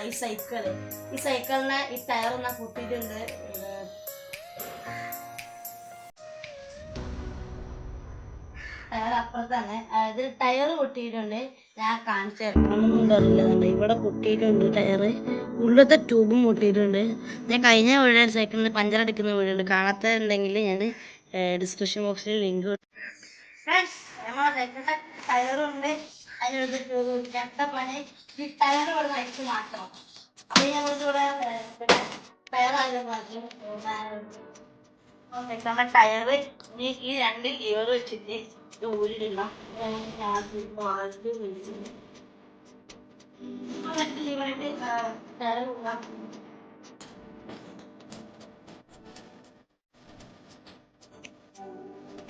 ഈ സൈക്കിളിനെ ഈ ടയറൊന്ന് പൊട്ടിയിട്ടുണ്ട്. ടയർ അപ്പുറത്താണ്. ഇതിൽ ടയർ പൊട്ടിയിട്ടുണ്ട്. ഞാൻ കാണിച്ചു തരാം. ഇവിടെ പൊട്ടിയിട്ടുണ്ട് ടയർ. ഉള്ളത്തെ ട്യൂബും പൊട്ടിയിട്ടുണ്ട്. ഞാൻ കഴിഞ്ഞ വീഡിയോ സൈക്കിളിന് പഞ്ചർ അടിക്കുന്ന വീഡിയോ ഉണ്ട്. കാണാത്തുണ്ടെങ്കിൽ ഞാൻ ഡിസ്ക്രിപ്ഷൻ ബോക്സിൽ ലിങ്ക് സൈക്കിളിന്റെ ടയറുണ്ട്. അതിനടുത്ത് പണി ഈ ടയർ ഇവിടെ നയിച്ച് മാറ്റണം. അത് ഞങ്ങളിവിടെ ടയറായാലും മാറ്റും. സൈക്കിളിന്റെ ടയറ് ഈ 2 ഗിയർ വെച്ചിട്ട് ഊരിടണം.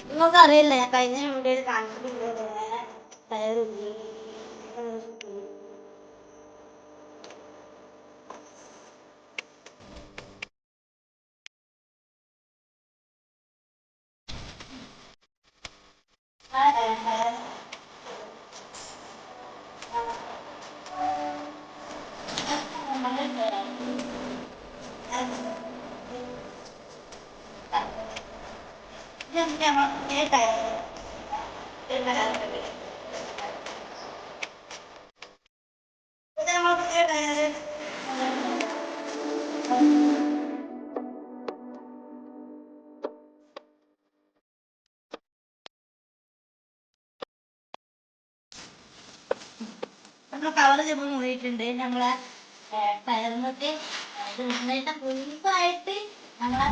നിങ്ങൾക്ക് അറിയില്ല, ഞാൻ കഴിഞ്ഞ വീഡിയോയിൽ കാണിച്ചിട്ടുണ്ട് ടയർ കവർ ചെറുപ്പം മുറിയിട്ടുണ്ട്. ഞങ്ങളെ ടയറിനൊക്കെ നന്നായിട്ട് മുൻപായിട്ട് ഞങ്ങളെ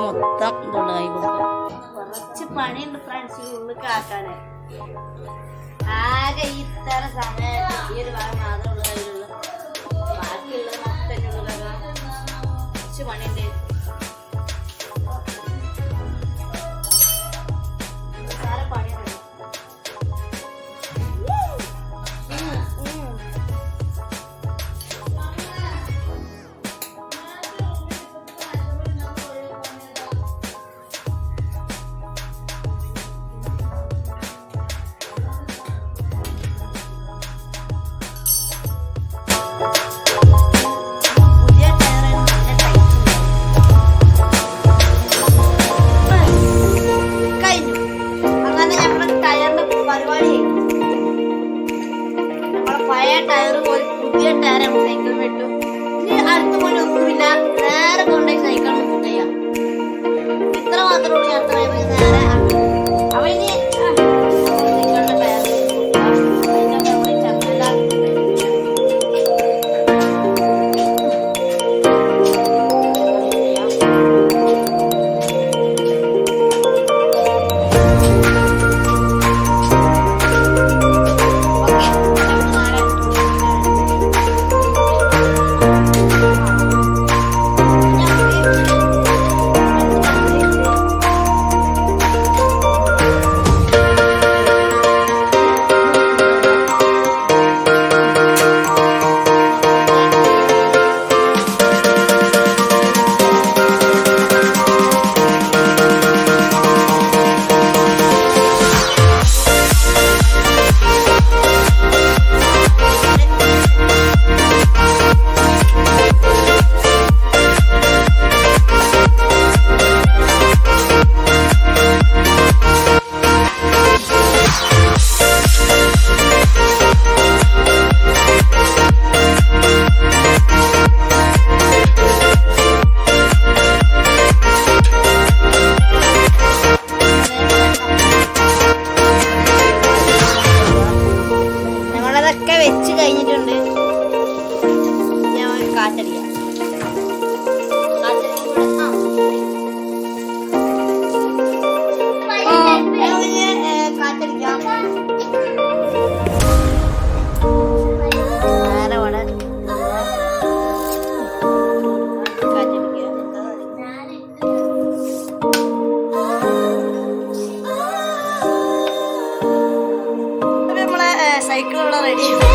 മൊത്തം ഇതുണ്ടായി കൊടുക്കും. കുറച്ച് പണിയുണ്ട് ഫ്രണ്ട്സ് ഉള്ളിൽ ആക്കാന്. ആകെ ഇത്ര സമയം ഈ ഒരു ഭാഗം മാത്രമേ ഉള്ള കയ്യിലുള്ളൂ. ബാക്കിയുള്ള മൊത്തം ഉള്ളതാണ്. കുറച്ച് പണിയുണ്ട്. പഴയ ടയർ പോലെ പുതിയ ടയറാണ് സൈക്കിൾ വിട്ടു. ഇനി അടുത്ത പോലെ ഒന്നുമില്ല. നേരെ കൊണ്ടുപോയി സൈക്കിൾ ചെയ്യാം. ഇത്ര മാത്രമേ യാത്ര നേരെ അവന് സൈക്കിളിന്റെ ടയർ വെച്ച് കഴിഞ്ഞിട്ടുണ്ട്. ഞാൻ കാറ്റടിക്കാം. സൈക്കിൾ ഇവിടെ റെഡി.